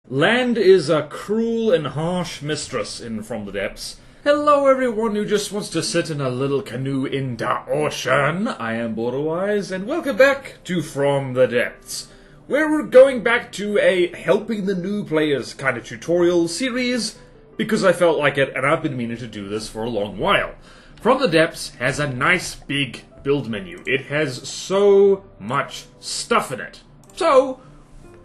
Land is a cruel and harsh mistress in From the Depths. Hello everyone who just wants to sit in a little canoe in the ocean. I am BorderWise, and welcome back to From the Depths, where we're going back to a helping the new players kind of tutorial series, because I felt like it, and I've been meaning to do this for a long while. From the Depths has a nice big build menu. It has so much stuff in it. So,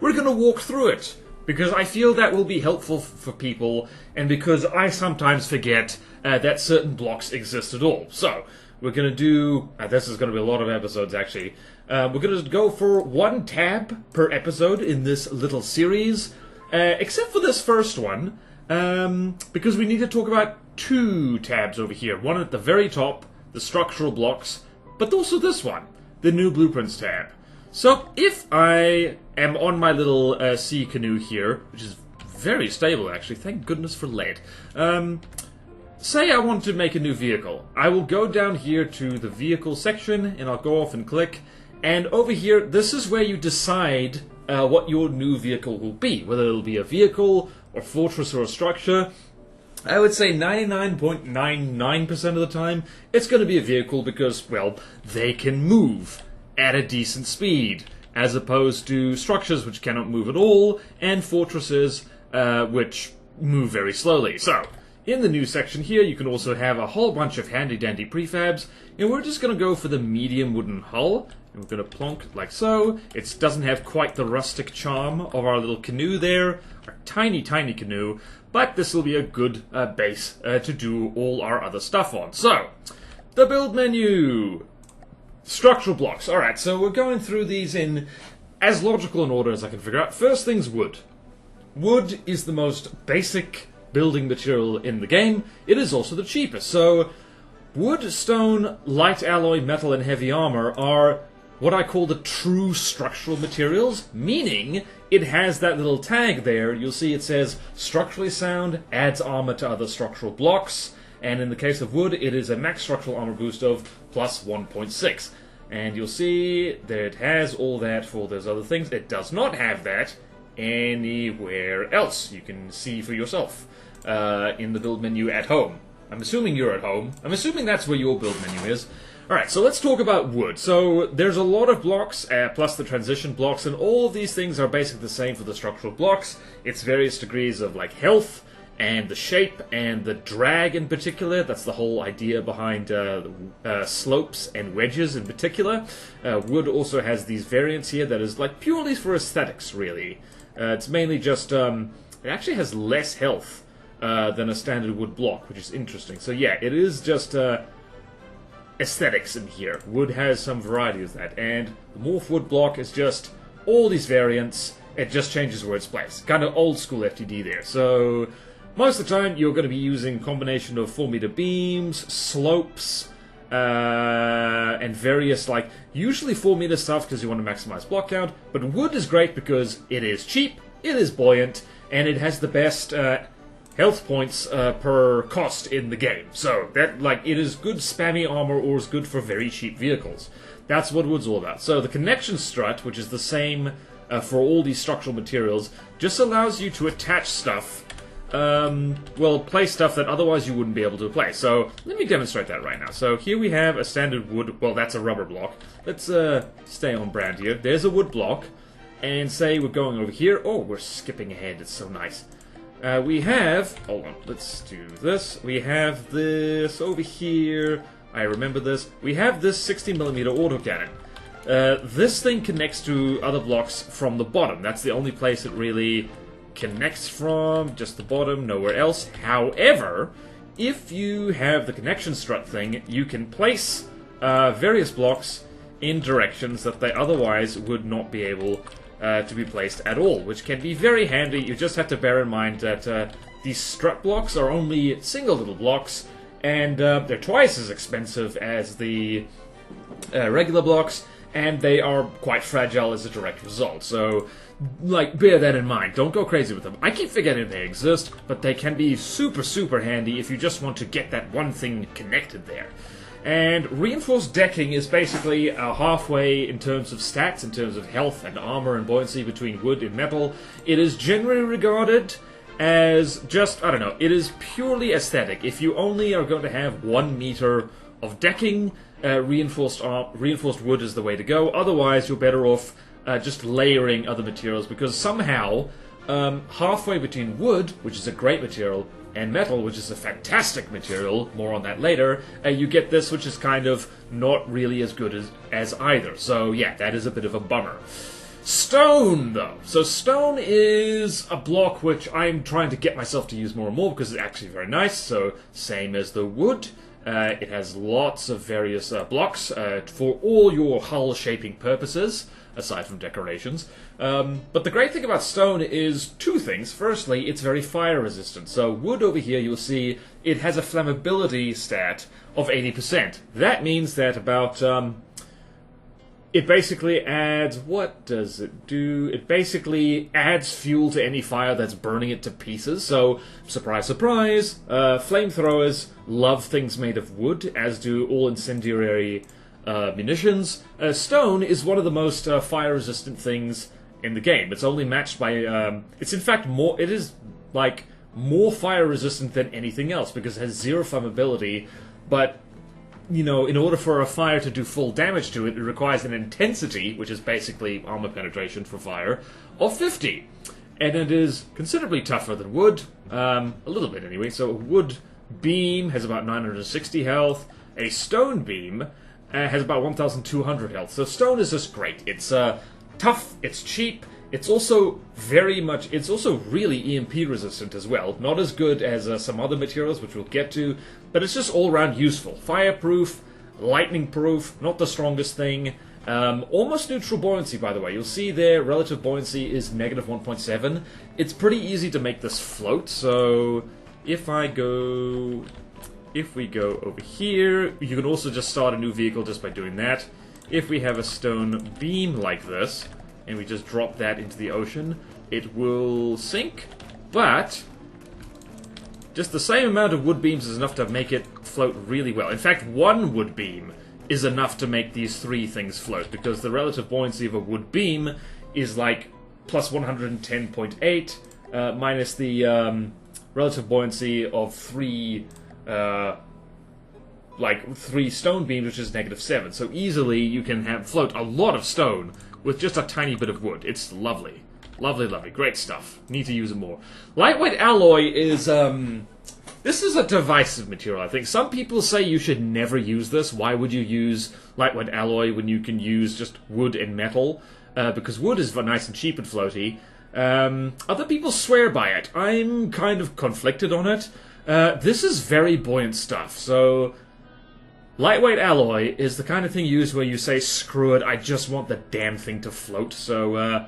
we're going to walk through it, because I feel that will be helpful for people, and because I sometimes forget that certain blocks exist at all. So, we're going to do... this is going to be a lot of episodes, actually. We're going to go for one tab per episode in this little series, except for this first one, because we need to talk about two tabs over here. One at the very top, the structural blocks, but also this one, the new blueprints tab. So, if I am on my little sea canoe here, which is very stable actually, thank goodness for lead, say I want to make a new vehicle. I will go down here to the vehicle section, and I'll go off and click, and over here, this is where you decide what your new vehicle will be, whether it'll be a vehicle, or fortress, or a structure. I would say 99.99% of the time, it's going to be a vehicle because, well, they can move at a decent speed, as opposed to structures which cannot move at all, and fortresses which move very slowly. So, in the new section here, you can also have a whole bunch of handy-dandy prefabs, and we're just going to go for the medium wooden hull, and we're going to plonk like so. It doesn't have quite the rustic charm of our little canoe there, our tiny, tiny canoe, but this will be a good base to do all our other stuff on. So, the build menu! Structural blocks. Alright, so we're going through these in as logical an order as I can figure out. First thing's wood. Wood is the most basic building material in the game. It is also the cheapest. So, wood, stone, light alloy, metal, and heavy armor are what I call the true structural materials, meaning it has that little tag there. You'll see it says, structurally sound, adds armor to other structural blocks. And in the case of wood, it is a max structural armor boost of plus 1.6. And you'll see that it has all that for those other things. It does not have that anywhere else. You can see for yourself in the build menu at home. I'm assuming you're at home. I'm assuming that's where your build menu is. Alright, so let's talk about wood. So there's a lot of blocks, plus the transition blocks, and all of these things are basically the same for the structural blocks. It's various degrees of like health, and the shape, and the drag in particular. That's the whole idea behind slopes and wedges in particular. Wood also has these variants here that is like purely for aesthetics, really. It's mainly just, it actually has less health than a standard wood block, which is interesting. So yeah, it is just aesthetics in here. Wood has some variety of that, and the morph wood block is just all these variants. It just changes where it's placed. Kind of old school FTD there. So most of the time, you're going to be using a combination of 4-meter beams, slopes, and various, like, usually 4-meter stuff because you want to maximize block count, but wood is great because it is cheap, it is buoyant, and it has the best health points per cost in the game. So, that, like, it is good spammy armor or is good for very cheap vehicles. That's what wood's all about. So, the connection strut, which is the same for all these structural materials, just allows you to attach stuff. Well, place stuff that otherwise you wouldn't be able to place. So, let me demonstrate that right now. So, here we have a standard wood, well, that's a rubber block. Let's, stay on brand here. There's a wood block, and say we're going over here. Oh, we're skipping ahead, it's so nice. We have, hold on, let's do this. We have this over here. I remember this. We have this 60mm autocannon. This thing connects to other blocks from the bottom. That's the only place it really connects from, just the bottom, nowhere else. However, if you have the connection strut thing, you can place various blocks in directions that they otherwise would not be able to be placed at all, which can be very handy. You just have to bear in mind that these strut blocks are only single little blocks, and they're twice as expensive as the regular blocks, and they are quite fragile as a direct result. So, like, bear that in mind. Don't go crazy with them. I keep forgetting they exist, but they can be super, super handy if you just want to get that one thing connected there. And reinforced decking is basically halfway in terms of stats, in terms of health and armor and buoyancy between wood and metal. It is generally regarded as just, I don't know, it is purely aesthetic. If you only are going to have 1 meter of decking, reinforced wood is the way to go. Otherwise, you're better off just layering other materials, because somehow halfway between wood, which is a great material, and metal, which is a fantastic material, more on that later, you get this, which is kind of not really as good as either. So yeah, that is a bit of a bummer. Stone, though. So stone is a block which I'm trying to get myself to use more and more, because it's actually very nice. So same as the wood. It has lots of various blocks for all your hull shaping purposes, aside from decorations. But the great thing about stone is 2 things. Firstly, it's very fire resistant. So wood over here, you'll see it has a flammability stat of 80%. That means that about... it basically adds... What does it do? It basically adds fuel to any fire that's burning it to pieces. So, surprise, surprise, flamethrowers love things made of wood, as do all incendiary munitions. Stone is one of the most fire-resistant things in the game. It's only matched by... it's in fact more... It is, like, more fire-resistant than anything else, because it has 0 flammability, but... You know, in order for a fire to do full damage to it, it requires an intensity, which is basically armor penetration for fire, of 50. And it is considerably tougher than wood, a little bit anyway. So a wood beam has about 960 health. A stone beam has about 1,200 health. So stone is just great. It's tough, it's cheap, it's also it's also really EMP resistant as well. Not as good as some other materials, which we'll get to, but it's just all around useful. Fireproof, lightning proof, not the strongest thing. Almost neutral buoyancy, by the way. You'll see there, relative buoyancy is negative 1.7. It's pretty easy to make this float, so if we go over here, you can also just start a new vehicle just by doing that. If we have a stone beam like this, and we just drop that into the ocean, it will sink, but just the same amount of wood beams is enough to make it float really well. In fact, 1 wood beam is enough to make these 3 things float, because the relative buoyancy of a wood beam is like plus 110.8 minus the relative buoyancy of 3 stone beams, which is negative 7. So easily you can float a lot of stone with just a tiny bit of wood. It's lovely. Lovely, lovely. Great stuff. Need to use it more. Lightweight alloy is, this is a divisive material, I think. Some people say you should never use this. Why would you use lightweight alloy when you can use just wood and metal? Because wood is nice and cheap and floaty. Other people swear by it. I'm kind of conflicted on it. This is very buoyant stuff, so... Lightweight alloy is the kind of thing used where you say, screw it, I just want the damn thing to float. So,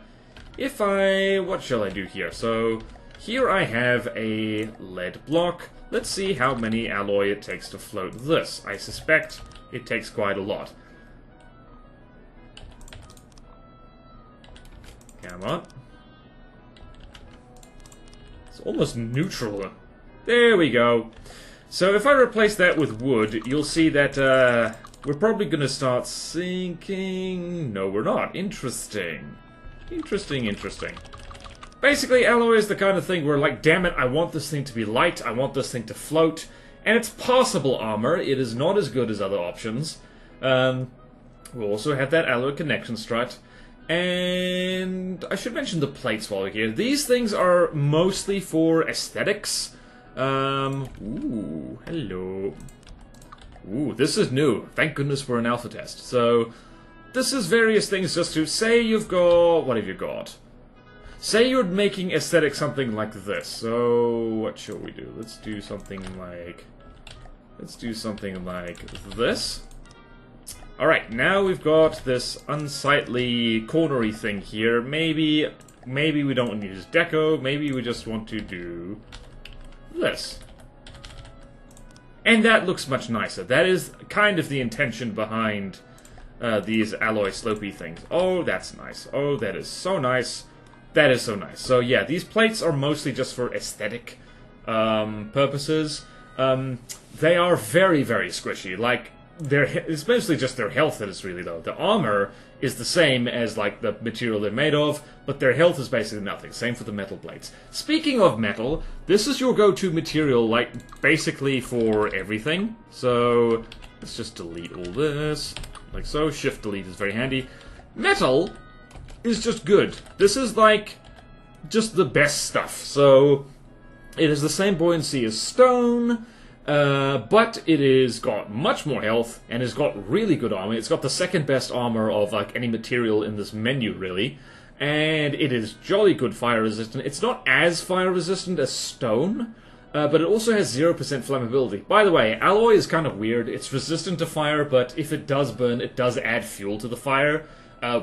what shall I do here? So, here I have a lead block. Let's see how many alloy it takes to float this. I suspect it takes quite a lot. Come on. It's almost neutral. There we go. So if I replace that with wood, you'll see that we're probably going to start sinking. No, we're not. Interesting. Interesting, interesting. Basically, alloy is the kind of thing where, like, damn it, I want this thing to be light, I want this thing to float, and it's possible armor. It is not as good as other options. We'll also have that alloy connection strut. And I should mention the plates while we're here. These things are mostly for aesthetics. Ooh, hello. Ooh, this is new. Thank goodness for an alpha test. So, this is various things just to say you've got... What have you got? Say you're making aesthetic something like this. So, what shall we do? Let's do something like this. Alright, now we've got this unsightly cornery thing here. Maybe we don't want to use deco. Maybe we just want to do... this. And that looks much nicer. That is kind of the intention behind these alloy slopey things. Oh, that's nice. Oh, that is so nice. That is so nice. So yeah, these plates are mostly just for aesthetic purposes. They are very, very squishy. Like, it's mostly just their health that is really low. The armor is the same as like the material they're made of, but their health is basically nothing. Same for the metal plates. Speaking of metal, this is your go-to material, like basically for everything. So let's just delete all this, like so. Shift delete is very handy. Metal is just good. This is like just the best stuff. So it is the same buoyancy as stone. But it is got much more health and has got really good armor. It's got the second best armor of like any material in this menu, really. And it is jolly good fire resistant. It's not as fire resistant as stone, but it also has 0% flammability. By the way, alloy is kind of weird. It's resistant to fire, but if it does burn, it does add fuel to the fire,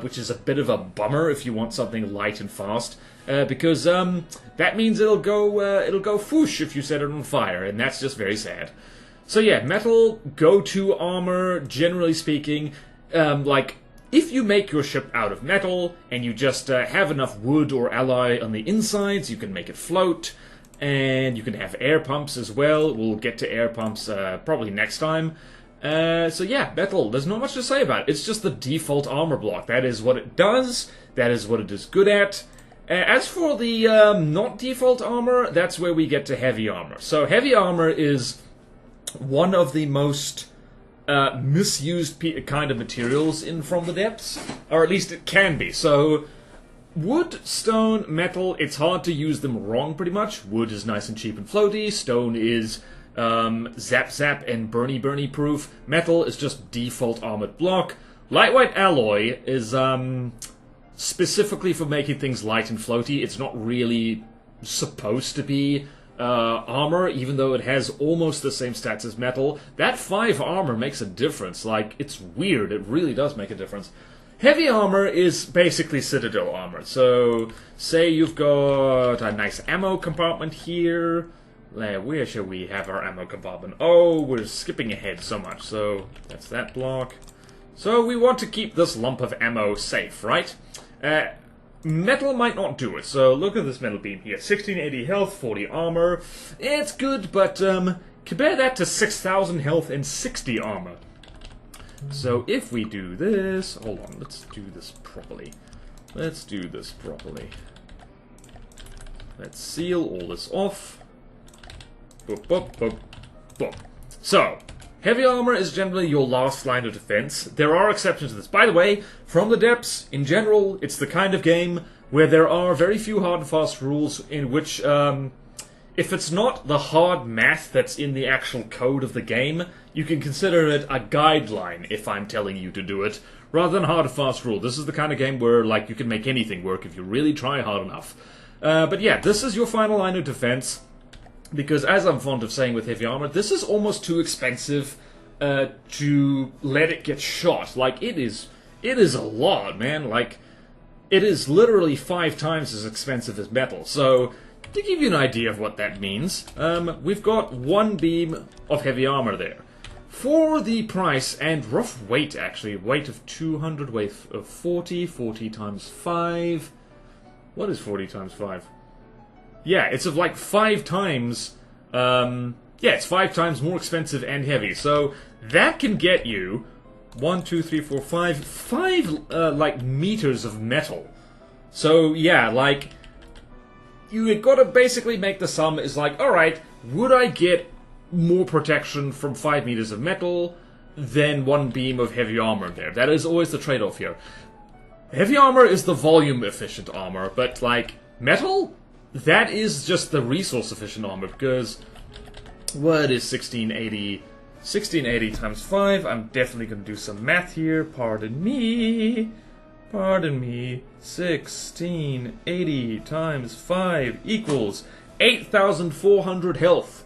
which is a bit of a bummer if you want something light and fast. Because that means it'll go foosh if you set it on fire, and that's just very sad. So yeah, metal go-to armor, generally speaking. Like if you make your ship out of metal and you just have enough wood or alloy on the insides, you can make it float, and you can have air pumps as well. We'll get to air pumps probably next time. So yeah, metal. There's not much to say about it. It's just the default armor block. That is what it does. That is what it is good at. As for the not default armor, that's where we get to heavy armor. So heavy armor is one of the most misused kind of materials in From the Depths, or at least it can be. So wood, stone, metal, it's hard to use them wrong pretty much. Wood is nice and cheap and floaty. Stone is zap zap and burny proof. Metal is just default armored block. Lightweight alloy is specifically for making things light and floaty. It's not really supposed to be armor, even though it has almost the same stats as metal. That 5 armor makes a difference. Like, it's weird. It really does make a difference. Heavy armor is basically Citadel armor. So, say you've got a nice ammo compartment here. Where shall we have our ammo compartment? Oh, we're skipping ahead so much. So, that's that block. So, we want to keep this lump of ammo safe, right? Metal might not do it, so look at this metal beam here. 1680 health, 40 armor. It's good, but compare that to 6000 health and 60 armor. So if we do this... Hold on, let's do this properly. Let's seal all this off. Boop, boop, boop, boop. So, heavy armor is generally your last line of defense. There are exceptions to this. By the way, From the Depths, in general, it's the kind of game where there are very few hard and fast rules in which, if it's not the hard math that's in the actual code of the game, you can consider it a guideline if I'm telling you to do it, rather than hard and fast rule. This is the kind of game where, like, you can make anything work if you really try hard enough. But yeah, this is your final line of defense. Because, as I'm fond of saying with heavy armor, this is almost too expensive to let it get shot. Like, it is a lot, man. Like, it is literally 5 times as expensive as metal. So, to give you an idea of what that means, we've got 1 beam of heavy armor there. For the price, and rough weight, actually, weight of 200, weight of 40, 40 times 5. What is 40 times 5? Yeah, it's of like 5 times, it's 5 times more expensive and heavy. So that can get you 1, 2, 3, 4, 5 like meters of metal. So yeah, like you got to basically make the sum is like, all right, would I get more protection from 5 meters of metal than 1 beam of heavy armor there? That is always the trade-off here. Heavy armor is the volume efficient armor, but like metal, that is just the resource efficient armor, because what is 1680? 1680 times 5, I'm definitely going to do some math here, pardon me. 1680 times 5 equals 8,400 health,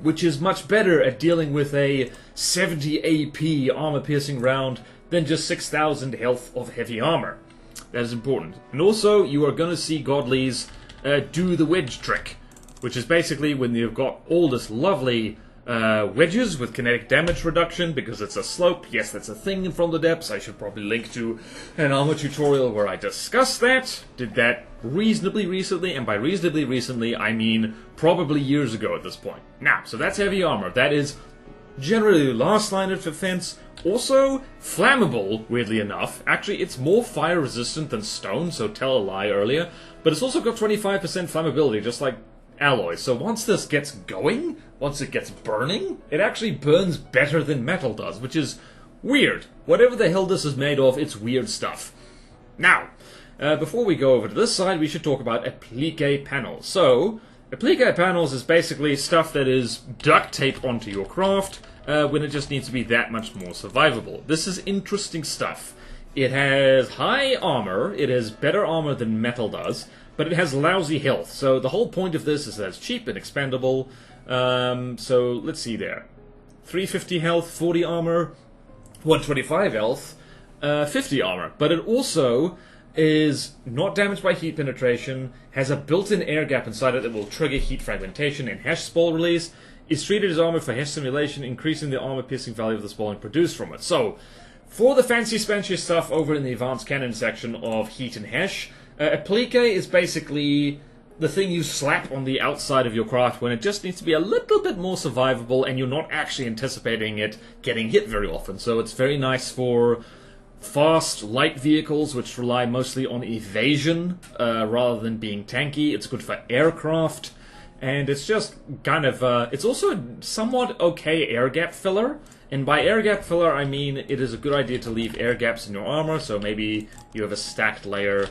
which is much better at dealing with a 70 AP armor-piercing round than just 6,000 health of heavy armor. That is important. And also, you are going to see Godlies do the wedge trick, which is basically when you've got all this lovely wedges with kinetic damage reduction, because it's a slope. Yes, that's a thing in From the Depths. I should probably link to an armor tutorial where I discuss that. Did that reasonably recently, and by reasonably recently, I mean probably years ago at this point. Now, so that's heavy armor. That is generally last line of defense. Also, flammable, weirdly enough. Actually, it's more fire resistant than stone, so tell a lie earlier. But it's also got 25% flammability, just like alloy. So once this gets going, once it gets burning, it actually burns better than metal does, which is weird. Whatever the hell this is made of, it's weird stuff. Now, before we go over to this side, we should talk about Applique Panels. So, Applique Panels is basically stuff that is duct tape onto your craft, when it just needs to be that much more survivable. This is interesting stuff. It has high armor, it has better armor than metal does, but it has lousy health. So the whole point of this is that it's cheap and expendable. So let's see there. 350 health, 40 armor, 125 health, 50 armor. But it also is not damaged by heat penetration, has a built-in air gap inside it that will trigger heat fragmentation and hash spall release, is treated as armor for hash simulation, increasing the armor-piercing value of the spalling produced from it. So, for the fancy-spancy stuff over in the advanced cannon section of heat and hash, Applique is basically the thing you slap on the outside of your craft when it just needs to be a little bit more survivable and you're not actually anticipating it getting hit very often. So it's very nice for fast, light vehicles which rely mostly on evasion rather than being tanky. It's good for aircraft. And it's just kind of, it's also a somewhat okay air gap filler. And by air gap filler, I mean it is a good idea to leave air gaps in your armor. So maybe you have a stacked layer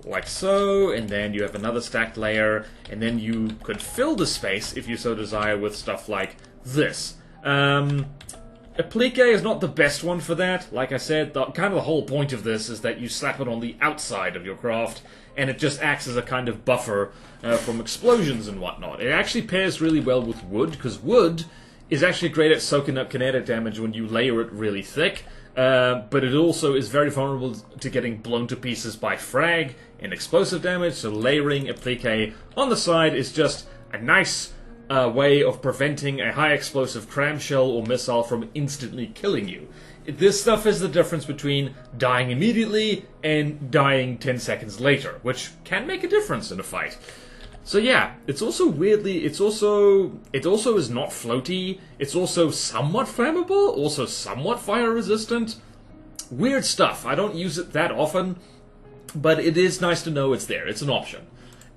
like so, and then you have another stacked layer, and then you could fill the space, if you so desire, with stuff like this. Applique is not the best one for that. Like I said, kind of the whole point of this is that you slap it on the outside of your craft, and it just acts as a kind of buffer from explosions and whatnot. It actually pairs really well with wood, because wood is actually great at soaking up kinetic damage when you layer it really thick, but it also is very vulnerable to getting blown to pieces by frag and explosive damage, so layering Applique on the side is just a nice way of preventing a high explosive cramshell or missile from instantly killing you. This stuff is the difference between dying immediately and dying 10 seconds later, which can make a difference in a fight. So yeah, it's also weirdly, it also is not floaty, it's also somewhat flammable, also somewhat fire resistant. Weird stuff. I don't use it that often, but it is nice to know it's there. It's an option.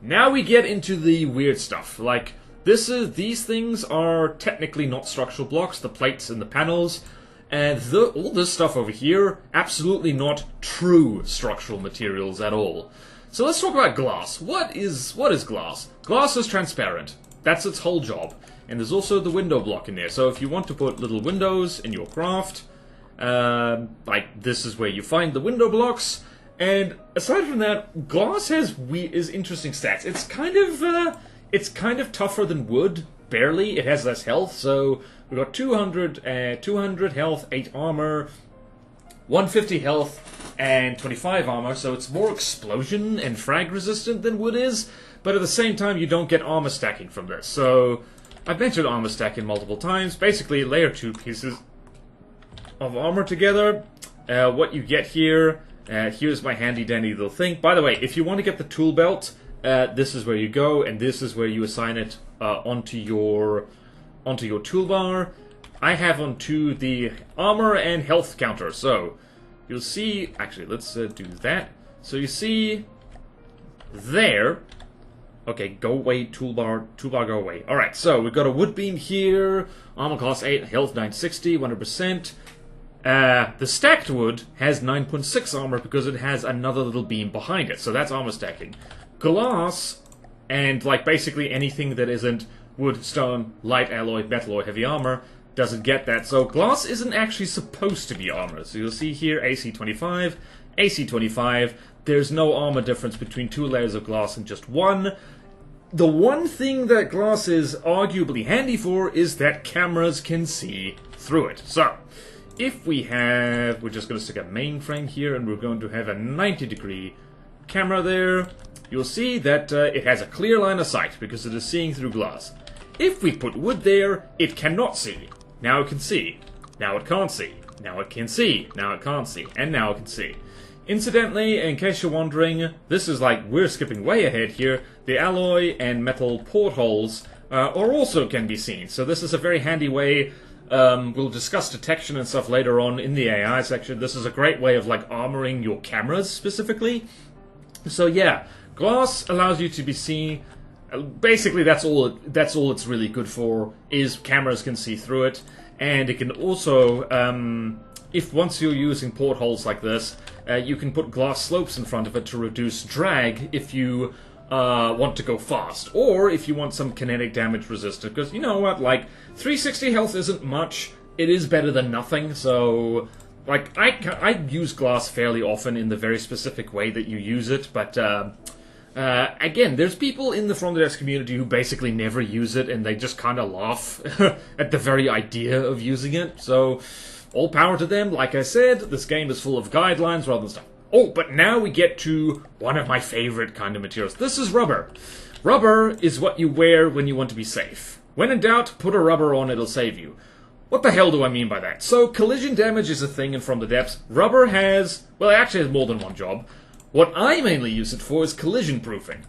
Now we get into the weird stuff. Like, these things are technically not structural blocks, the plates and the panels, and all this stuff over here, absolutely not true structural materials at all. So let's talk about glass. What is glass? Glass is transparent. That's its whole job. And there's also the window block in there. So if you want to put little windows in your craft, like this is where you find the window blocks. And aside from that, glass is interesting stats. It's kind of tougher than wood, barely. It has less health, so we've got 200 health, 8 armor, 150 health, and 25 armor, so it's more explosion and frag resistant than wood is, but at the same time you don't get armor stacking from this. So I've mentioned armor stacking multiple times. Basically, layer 2 pieces of armor together. What you get here, here's my handy dandy little thing. By the way, if you want to get the Toolbelt, this is where you go, and this is where you assign it onto your toolbar. I have onto the armor and health counter, so you'll see. Actually, let's do that. So you see there. Okay, go away, toolbar, go away. All right, so we've got a wood beam here, armor class 8, health 960, 100%. The stacked wood has 9.6 armor because it has another little beam behind it, so that's armor stacking. Glass, and like basically anything that isn't wood, stone, light alloy, metal, or heavy armor, doesn't get that. So glass isn't actually supposed to be armor. So you'll see here AC 25, AC 25. There's no armor difference between 2 layers of glass and just one. The one thing that glass is arguably handy for is that cameras can see through it. So if we're just going to stick a mainframe here, and we're going to have a 90-degree camera there. You'll see that it has a clear line of sight because it is seeing through glass. If we put wood there, it cannot see. Now it can see. Now it can't see. Now it can see. Now it can't see. And now it can see. Incidentally, in case you're wondering, this is like, we're skipping way ahead here, the alloy and metal portholes also can be seen. So this is a very handy way We'll discuss detection and stuff later on in the AI section. This is a great way of like armoring your cameras specifically. So yeah, glass allows you to be seen. Basically, that's all it's really good for, is cameras can see through it, and it can also, if once you're using portholes like this, you can put glass slopes in front of it to reduce drag if you want to go fast, or if you want some kinetic damage resistant, because you know what, like, 360 health isn't much, it is better than nothing, so, like, I use glass fairly often in the very specific way that you use it, but, again, there's people in the From the Depths community who basically never use it, and they just kind of laugh at the very idea of using it, so all power to them. Like I said, this game is full of guidelines rather than stuff. Oh, but now we get to one of my favorite kind of materials. This is rubber. Rubber is what you wear when you want to be safe. When in doubt, put a rubber on, it'll save you. What the hell do I mean by that? So, collision damage is a thing in From the Depths. Rubber has, well, it actually has more than one job. What I mainly use it for is collision proofing.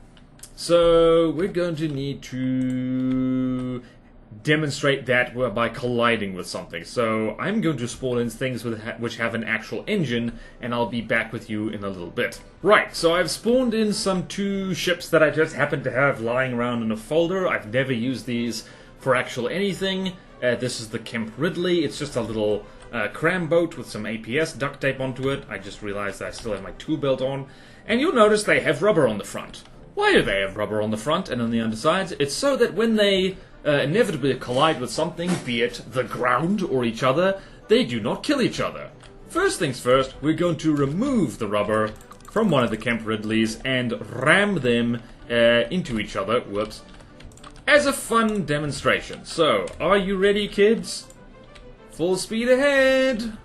So, we're going to need to demonstrate that by colliding with something. So, I'm going to spawn in things which have an actual engine, and I'll be back with you in a little bit. Right, so I've spawned in some 2 ships that I just happen to have lying around in a folder. I've never used these for actual anything. This is the Kemp Ridley. It's just a little cram boat with some APS duct tape onto it. I just realized that I still have my Toolbelt on. And you'll notice they have rubber on the front. Why do they have rubber on the front and on the undersides? It's so that when they inevitably collide with something, be it the ground or each other, they do not kill each other. First things first, we're going to remove the rubber from one of the Kemp Ridleys and ram them into each other. Whoops. As a fun demonstration. So, are you ready, kids? Full speed ahead!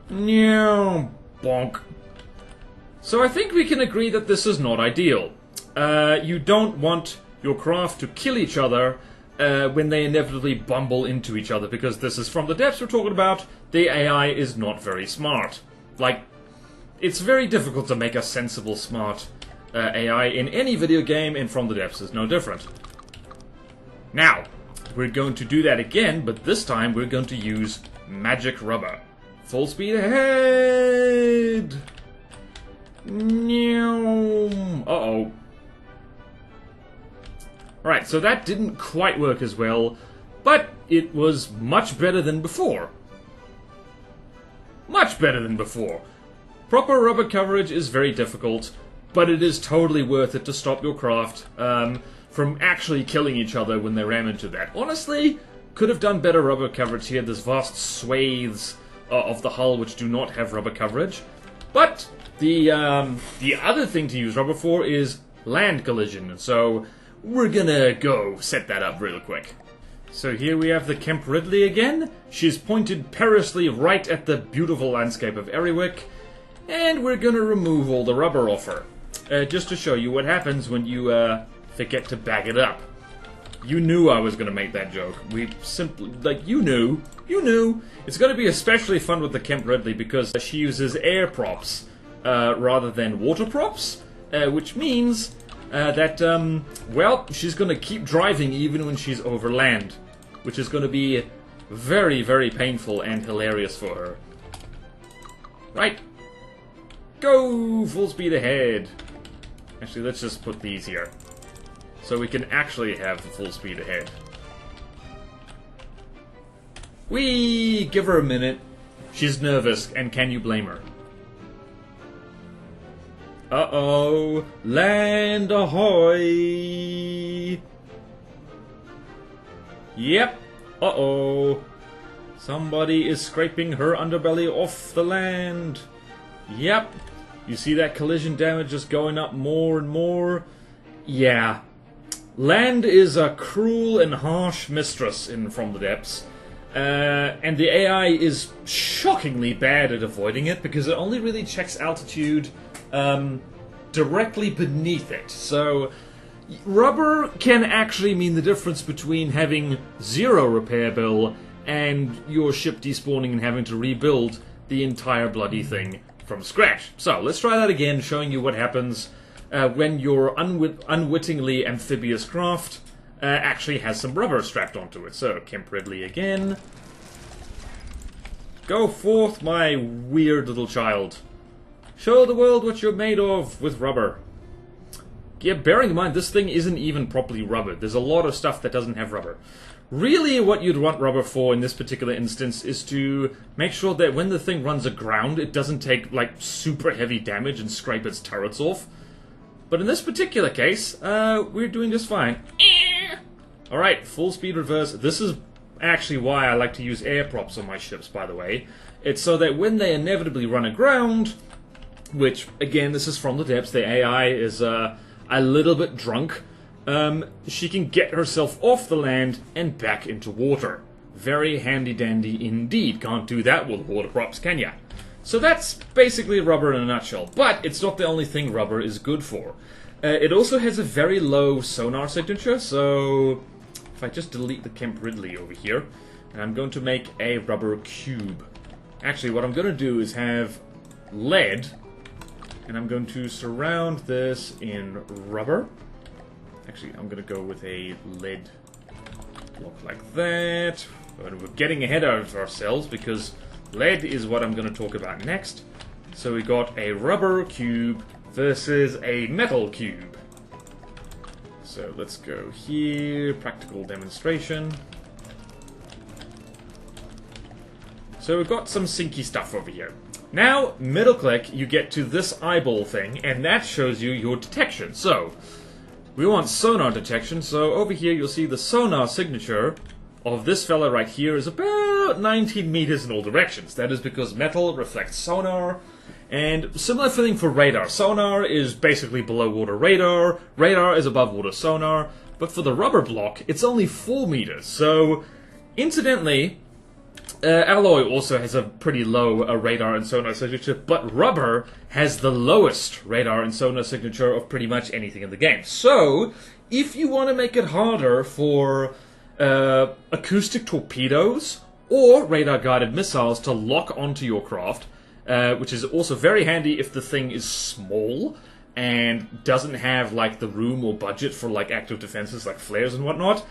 Meow, bonk. So I think we can agree that this is not ideal. You don't want your craft to kill each other when they inevitably bumble into each other, because this is From the Depths we're talking about. The AI is not very smart. Like, it's very difficult to make a sensible, smart AI in any video game, and From the Depths is no different. Now, we're going to do that again, but this time we're going to use magic rubber. Full speed ahead! Uh-oh. Right, so that didn't quite work as well, but it was much better than before. Much better than before. Proper rubber coverage is very difficult, but it is totally worth it to stop your craft from actually killing each other when they ram into that. Honestly, could have done better rubber coverage here. There's vast swathes of the hull which do not have rubber coverage. But the other thing to use rubber for is land collision. So we're gonna go set that up real quick. So here we have the Kemp Ridley again. She's pointed perilously right at the beautiful landscape of Eriwick. And we're gonna remove all the rubber off her. Just to show you what happens when you forget to bag it up. You knew I was going to make that joke. We simply, like, you knew. It's going to be especially fun with the Kemp Ridley because she uses air props rather than water props, which means that, well, she's going to keep driving even when she's over land, which is going to be very, very painful and hilarious for her. Right. Go! Full speed ahead. Actually, let's just put these here, so we can actually have the full speed ahead. Whee! Give her a minute. She's nervous, and can you blame her? Uh-oh! Land ahoy! Yep! Uh-oh! Somebody is scraping her underbelly off the land! Yep! You see that collision damage just going up more and more? Yeah. Land is a cruel and harsh mistress in From the Depths. And the AI is shockingly bad at avoiding it, because it only really checks altitude directly beneath it. So, rubber can actually mean the difference between having 0 repair bill and your ship despawning and having to rebuild the entire bloody thing from scratch. So, let's try that again, showing you what happens when your unwittingly amphibious craft actually has some rubber strapped onto it. So, Kemp Ridley again. Go forth, my weird little child. Show the world what you're made of with rubber. Yeah, bearing in mind, this thing isn't even properly rubbered. There's a lot of stuff that doesn't have rubber. Really, what you'd want rubber for in this particular instance is to make sure that when the thing runs aground, it doesn't take, like, super heavy damage and scrape its turrets off. But in this particular case, we're doing just fine. Alright, full speed reverse. This is actually why I like to use air props on my ships, by the way. It's so that when they inevitably run aground, which, again, this is from the depths, the AI is a little bit drunk, she can get herself off the land and back into water. Very handy-dandy indeed. Can't do that with water props, can ya? So that's basically rubber in a nutshell. But it's not the only thing rubber is good for. It also has a very low sonar signature, so if I just delete the Kemp Ridley over here, and I'm going to make a rubber cube. Actually, what I'm going to do is have lead, and I'm going to surround this in rubber. Actually, I'm going to go with a lead block like that. But we're getting ahead of ourselves because lead is what I'm going to talk about next. So we got a rubber cube versus a metal cube. So let's go here, practical demonstration. So we've got some sinky stuff over here. Now, middle click, you get to this eyeball thing, and that shows you your detection. So, we want sonar detection, so over here you'll see the sonar signature of this fella right here is about 19 meters in all directions. That is because metal reflects sonar, and similar thing for radar. Sonar is basically below water radar, radar is above water sonar, but for the rubber block, it's only 4 meters. So, incidentally, alloy also has a pretty low radar and sonar signature, but rubber has the lowest radar and sonar signature of pretty much anything in the game. So, if you want to make it harder for acoustic torpedoes or radar-guided missiles to lock onto your craft, which is also very handy if the thing is small and doesn't have, like, the room or budget for, like, active defenses like flares and whatnot,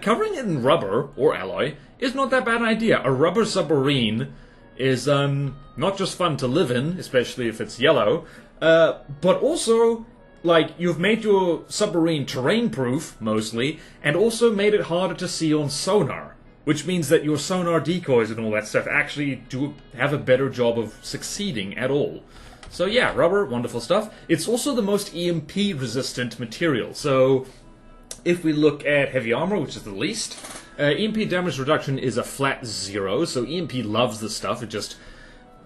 covering it in rubber, or alloy, is not that bad an idea. A rubber submarine is, not just fun to live in, especially if it's yellow, but also, like, you've made your submarine terrain-proof, mostly, and also made it harder to see on sonar, which means that your sonar decoys and all that stuff actually do have a better job of succeeding at all. So yeah, rubber, wonderful stuff. It's also the most EMP-resistant material. So if we look at heavy armor, which is the least, EMP damage reduction is a flat 0, so EMP loves this stuff. It just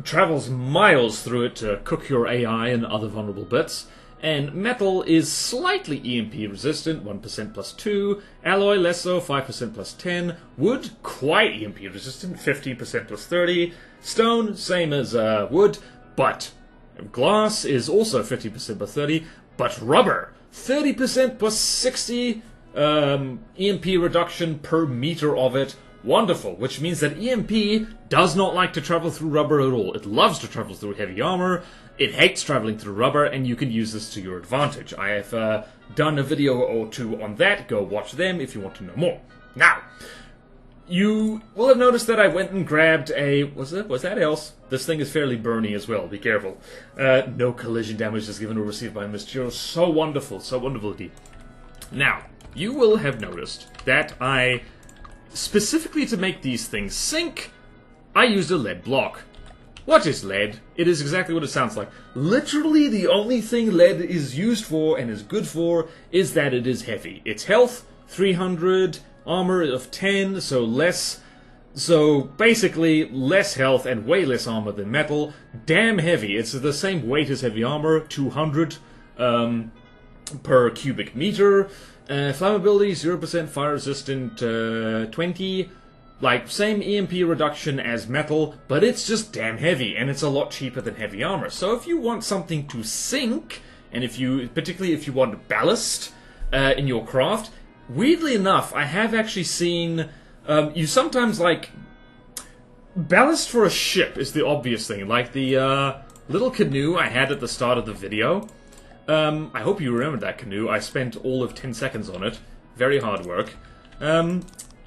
travels miles through it to cook your AI and other vulnerable bits. And metal is slightly EMP resistant, 1% plus 2. Alloy, less so, 5% plus 10. Wood, quite EMP resistant, 15% plus 30. Stone, same as wood, but glass is also 50% plus 30, but rubber, 30% plus 60 EMP reduction per meter of it. Wonderful, which means that EMP does not like to travel through rubber at all. It loves to travel through heavy armor, it hates traveling through rubber, and you can use this to your advantage. I have done a video or two on that, go watch them if you want to know more. Now, you will have noticed that I went and grabbed a... Was that else? This thing is fairly burny as well, be careful. No collision damage is given or received by Mysterio. So wonderful indeed. Now, you will have noticed that I, specifically to make these things sink, I used a lead block. What is lead? It is exactly what it sounds like. Literally the only thing lead is used for and is good for is that it is heavy. Its health, 300... armor of 10, so less, so basically less health and way less armor than metal. Damn heavy. It's the same weight as heavy armor, 200 per cubic meter. Flammability 0%, fire resistant 20. Like, same EMP reduction as metal, but it's just damn heavy, and it's a lot cheaper than heavy armor. So if you want something to sink, and particularly if you want ballast in your craft, weirdly enough, I have actually seen, you sometimes, like, ballast for a ship is the obvious thing. Like the little canoe I had at the start of the video. I hope you remember that canoe. I spent all of 10 seconds on it. Very hard work.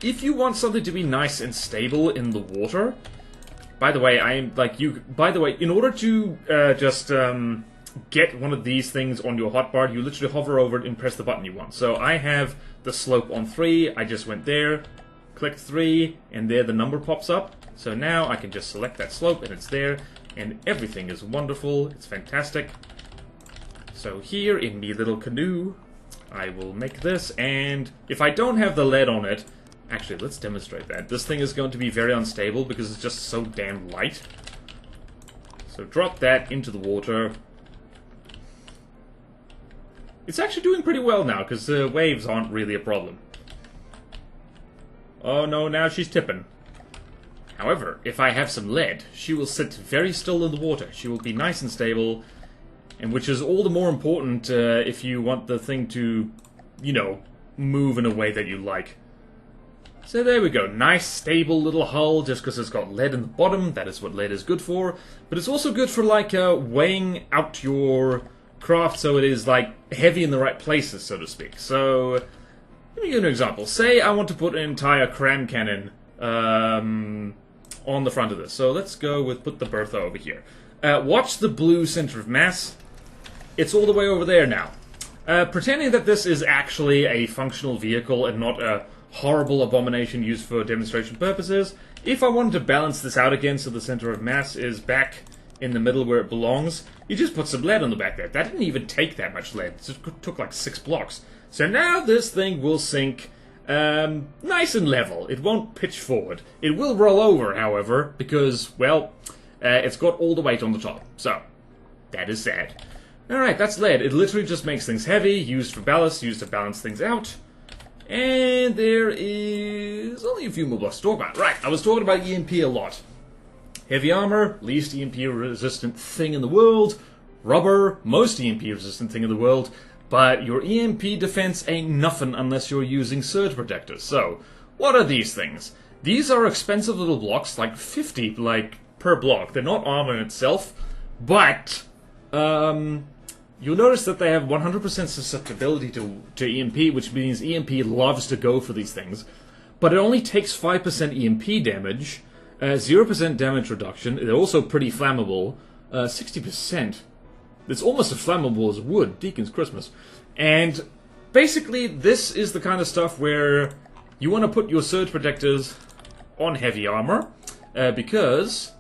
If you want something to be nice and stable in the water... By the way, in order to just get one of these things on your hotbar, you literally hover over it and press the button you want. So I have the slope on 3, I just went there, clicked 3, and there the number pops up. So now I can just select that slope and it's there, and everything is wonderful, it's fantastic. So here in the little canoe, I will make this, and if I don't have the lead on it, actually let's demonstrate that. This thing is going to be very unstable because it's just so damn light. So drop that into the water. It's actually doing pretty well now because the waves aren't really a problem. Oh no, now she's tipping. However, if I have some lead, she will sit very still in the water. She will be nice and stable, and which is all the more important if you want the thing to, you know, move in a way that you like. So there we go. Nice, stable little hull just because it's got lead in the bottom. That is what lead is good for. But it's also good for, like, weighing out your craft so it is, like, heavy in the right places, so to speak. So, let me give you an example. Say I want to put an entire cram cannon on the front of this. So let's go with put the Bertha over here. Watch the blue center of mass. It's all the way over there now. Pretending that this is actually a functional vehicle and not a horrible abomination used for demonstration purposes, if I wanted to balance this out again so the center of mass is back in the middle where it belongs, you just put some lead on the back there. That didn't even take that much lead. It took like 6 blocks. So now this thing will sink nice and level. It won't pitch forward. It will roll over, however, because, well, it's got all the weight on the top. So, that is sad. Alright, that's lead. It literally just makes things heavy, used for ballast, used to balance things out. And there is only a few more blocks to talk about. Right, I was talking about EMP a lot. Heavy armor, least EMP resistant thing in the world. Rubber, most EMP resistant thing in the world. But your EMP defense ain't nothing unless you're using surge protectors. So, what are these things? These are expensive little blocks, like 50 per block. They're not armor in itself, but you'll notice that they have 100% susceptibility to EMP, which means EMP loves to go for these things. But it only takes 5% EMP damage, 0% damage reduction. They're also pretty flammable, 60%. It's almost as flammable as wood, Deacon's Christmas. And basically, this is the kind of stuff where you want to put your surge protectors on heavy armor, because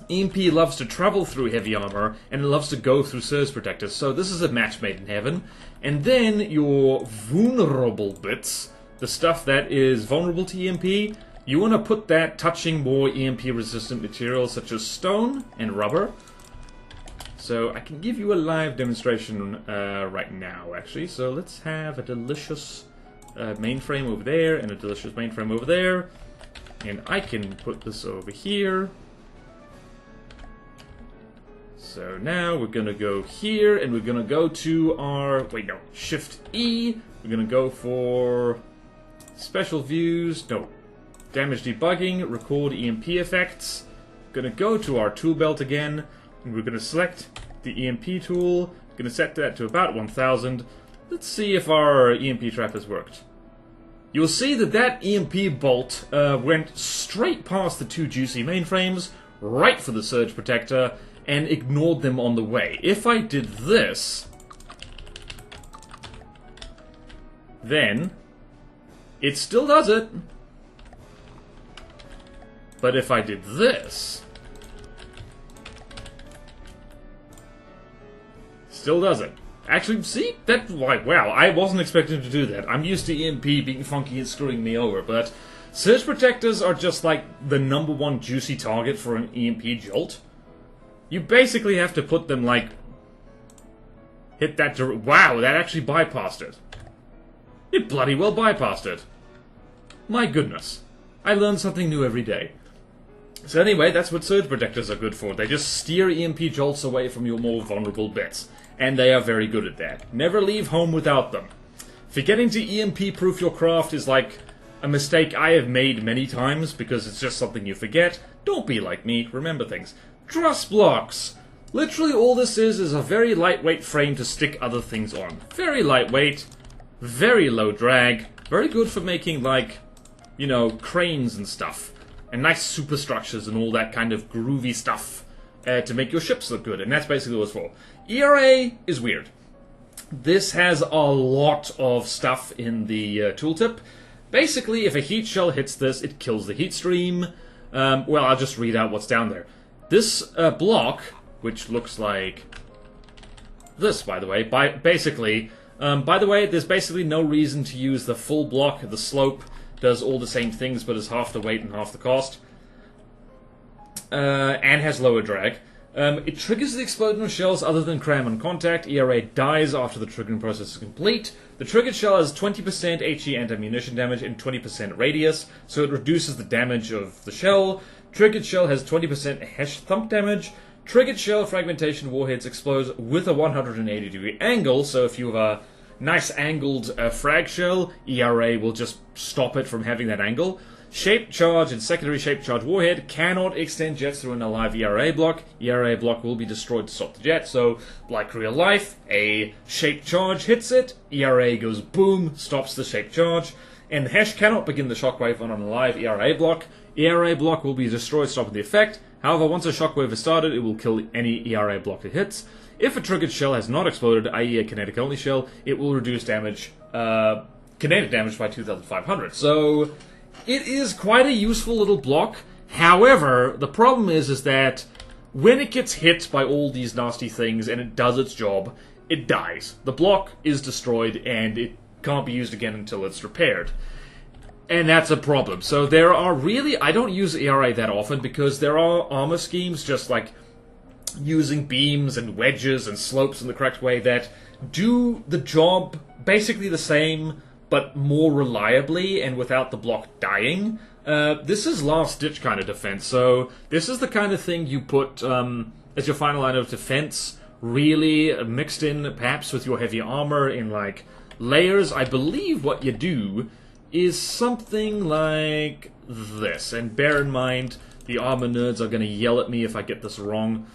EMP loves to travel through heavy armor, and it loves to go through surge protectors. So this is a match made in heaven. And then your vulnerable bits, the stuff that is vulnerable to EMP, you want to put that touching more EMP-resistant materials such as stone and rubber. So I can give you a live demonstration right now, actually. So let's have a delicious mainframe over there and a delicious mainframe over there. And I can put this over here. So now we're going to go here and we're going to go to our... Wait, no. Shift E. We're going to go for special views. No. Damage debugging. Record EMP effects. Going to go to our Toolbelt again. And we're going to select the EMP tool. Going to set that to about 1000. Let's see if our EMP trap has worked. You'll see that that EMP bolt went straight past the 2 juicy mainframes, right for the surge protector, and ignored them on the way. If I did this, then it still does it. But if I did this, still does it. Actually, see? That, like, wow, I wasn't expecting to do that. I'm used to EMP being funky and screwing me over, but surge protectors are just like the #1 juicy target for an EMP jolt. You basically have to put them, like, hit that wow, that actually bypassed it. It bloody well bypassed it. My goodness. I learn something new every day. So anyway, that's what surge protectors are good for. They just steer EMP jolts away from your more vulnerable bits. And they are very good at that. Never leave home without them. Forgetting to EMP-proof your craft is like a mistake I have made many times because it's just something you forget. Don't be like me, remember things. Truss Blocks! Literally all this is a very lightweight frame to stick other things on. Very lightweight, very low drag, very good for making, like, you know, cranes and stuff, and nice superstructures and all that kind of groovy stuff to make your ships look good, and that's basically what it's for. ERA is weird. This has a lot of stuff in the tooltip. Basically, if a heat shell hits this, it kills the heat stream. Well, I'll just read out what's down there. This block, which looks like this, by the way, by the way, there's basically no reason to use the full block. The slope does all the same things, but is half the weight and half the cost. And has lower drag. It triggers the explosion of shells other than cram and contact. ERA dies after the triggering process is complete. The triggered shell has 20% HE anti-munition damage and 20% radius, so it reduces the damage of the shell. Triggered shell has 20% hesh thump damage. Triggered shell fragmentation warheads explodes with a 180-degree angle, so if you have a nice angled frag shell, ERA will just stop it from having that angle. Shaped charge and secondary shaped charge warhead cannot extend jets through an alive ERA block. ERA block will be destroyed to stop the jet, so like real life, a shaped charge hits it, ERA goes boom, stops the shaped charge, and the Hesh cannot begin the shockwave on an alive ERA block. ERA block will be destroyed, stopping the effect. However, once a shockwave is started, it will kill any ERA block it hits. If a triggered shell has not exploded, i.e. a kinetic only shell, it will reduce damage, kinetic damage by 2,500. So it is quite a useful little block. However, the problem is that when it gets hit by all these nasty things and it does its job, it dies. The block is destroyed and it can't be used again until it's repaired. And that's a problem. So there are really, I don't use ERA that often because there are armor schemes just like using beams and wedges and slopes in the correct way that do the job basically the same but more reliably and without the block dying. This is last ditch kind of defense, so this is the kind of thing you put as your final line of defense, really mixed in perhaps with your heavy armor in like layers. I believe what you do is something like this, and bear in mind the armor nerds are going to yell at me if I get this wrong.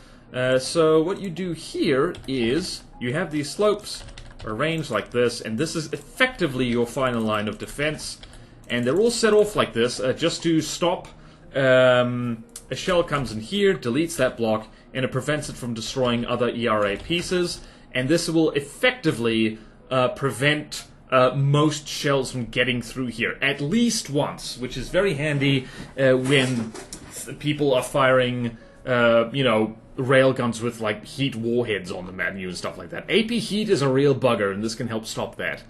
So what you do here is you have these slopes arranged like this, and this is effectively your final line of defense, and they're all set off like this just to stop a shell comes in here, deletes that block, and it prevents it from destroying other ERA pieces, and this will effectively prevent most shells from getting through here at least once, which is very handy when people are firing you know, railguns with like heat warheads on the menu and stuff like that. AP heat is a real bugger, and this can help stop that.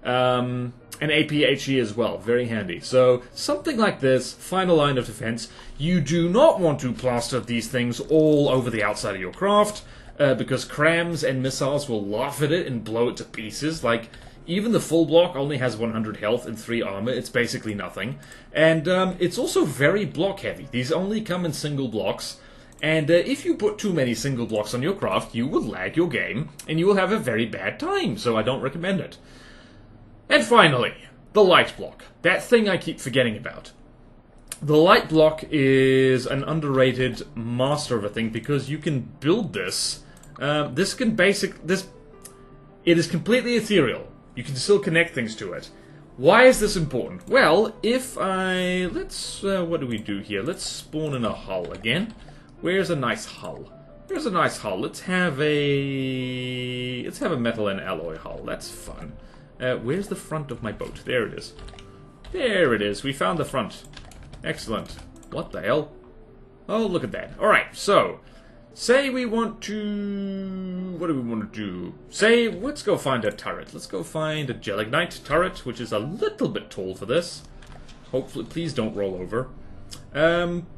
And AP HE as well, very handy. So something like this, final line of defense. You do not want to plaster these things all over the outside of your craft, because crams and missiles will laugh at it and blow it to pieces. Like, even the full block only has 100 health and 3 armor. It's basically nothing. And it's also very block heavy. These only come in single blocks. And if you put too many single blocks on your craft, you will lag your game, and you will have a very bad time, so I don't recommend it. And finally, the light block. That thing I keep forgetting about. The light block is an underrated master of a thing, because you can build this. It is completely ethereal. You can still connect things to it. Why is this important? Well, if I... what do we do here? Let's spawn in a hull again. Where's a nice hull? Here's a nice hull. Let's have a metal and alloy hull. That's fun. Where's the front of my boat? There it is. There it is. We found the front. Excellent. What the hell? Oh, look at that. Alright, so say we want to... what do we want to do? Say, let's go find a turret. Let's go find a Gelignite turret, which is a little bit tall for this. Hopefully, please don't roll over.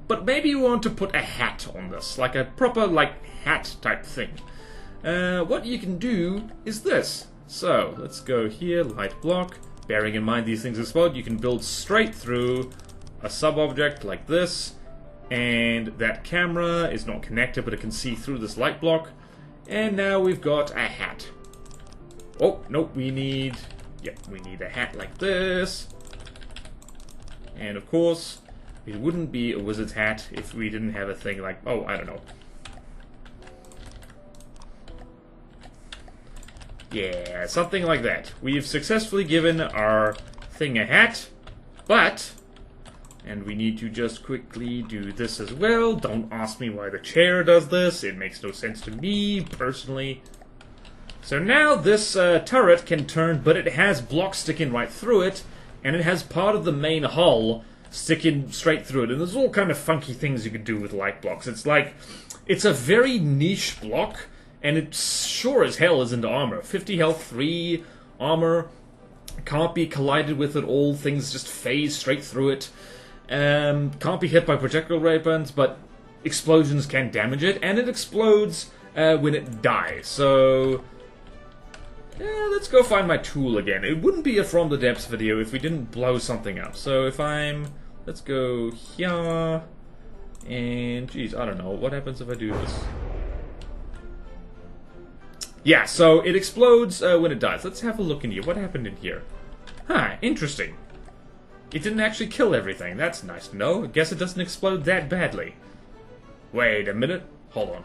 But maybe you want to put a hat on this, like a proper, like, hat type thing. What you can do is this. So, let's go here, light block. Bearing in mind these things explode, you can build straight through a sub-object like this, and that camera is not connected, but it can see through this light block. And now we've got a hat. Oh, nope, we need a hat like this. And of course, it wouldn't be a wizard's hat if we didn't have a thing like, oh, I don't know. Yeah, something like that. We've successfully given our thing a hat, but... And we need to just quickly do this as well. Don't ask me why the chair does this. It makes no sense to me, personally. So now this turret can turn, but it has blocks sticking right through it, and it has part of the main hull sticking straight through it. And there's all kind of funky things you can do with light blocks. It's like, it's a very niche block, and it sure as hell isn't armor. 50 health, 3 armor, can't be collided with at all. Things just phase straight through it. Can't be hit by projectile weapons, but explosions can damage it, and it explodes when it dies. So, let's go find my tool again. It wouldn't be a From the Depths video if we didn't blow something up. So if let's go here, and geez, I don't know, what happens if I do this? Yeah, so it explodes when it dies. Let's have a look in here. What happened in here? Huh, interesting. It didn't actually kill everything. That's nice to know. I guess it doesn't explode that badly. Wait a minute. Hold on.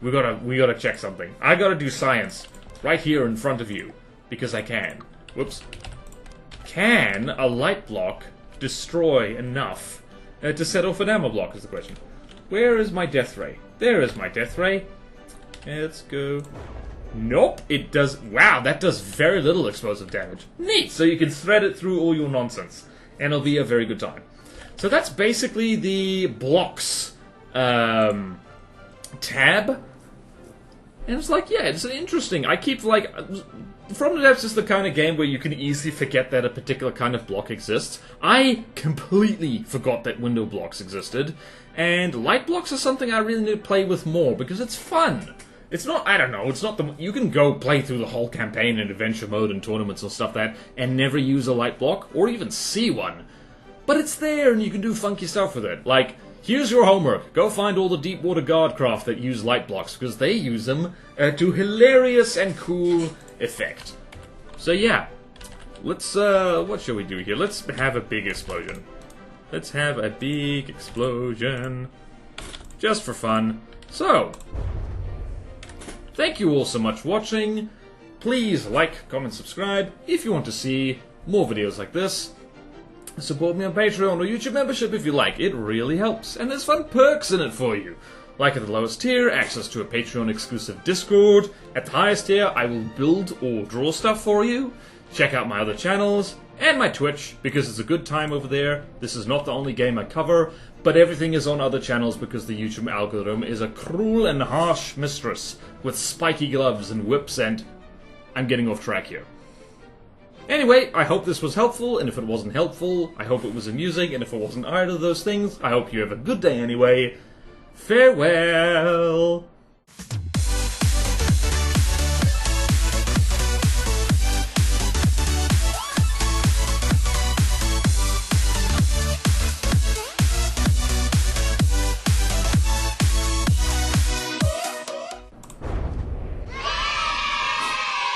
We gotta check something. I gotta do science right here in front of you because I can. Whoops. Can a light block destroy enough to set off an ammo block? Is the question. Where is my death ray? There is my death ray. Let's go. Nope. It does. Wow, that does very little explosive damage. Neat. So you can thread it through all your nonsense. And it'll be a very good time. So that's basically the blocks tab. And it's like, yeah, it's interesting. I keep, like... From the Depths is the kind of game where you can easily forget that a particular kind of block exists. I completely forgot that window blocks existed. And light blocks are something I really need to play with more, because it's fun. It's not, I don't know, it's not the... You can go play through the whole campaign in adventure mode and tournaments and stuff and never use a light block, or even see one. But it's there, and you can do funky stuff with it. Like, here's your homework. Go find all the Deepwater Guard craft that use light blocks, because they use them to hilarious and cool effect. So yeah, let's, what shall we do here? Let's have a big explosion. Let's have a big explosion. Just for fun. So... Thank you all so much for watching. Please like, comment, subscribe if you want to see more videos like this. Support me on Patreon or YouTube membership if you like. It really helps. And there's fun perks in it for you. Like at the lowest tier, access to a Patreon exclusive Discord. At the highest tier, I will build or draw stuff for you. Check out my other channels and my Twitch because it's a good time over there. This is not the only game I cover, but everything is on other channels because the YouTube algorithm is a cruel and harsh mistress with spiky gloves and whips, and I'm getting off track here. Anyway, I hope this was helpful, and if it wasn't helpful, I hope it was amusing, and if it wasn't either of those things, I hope you have a good day anyway. Farewell!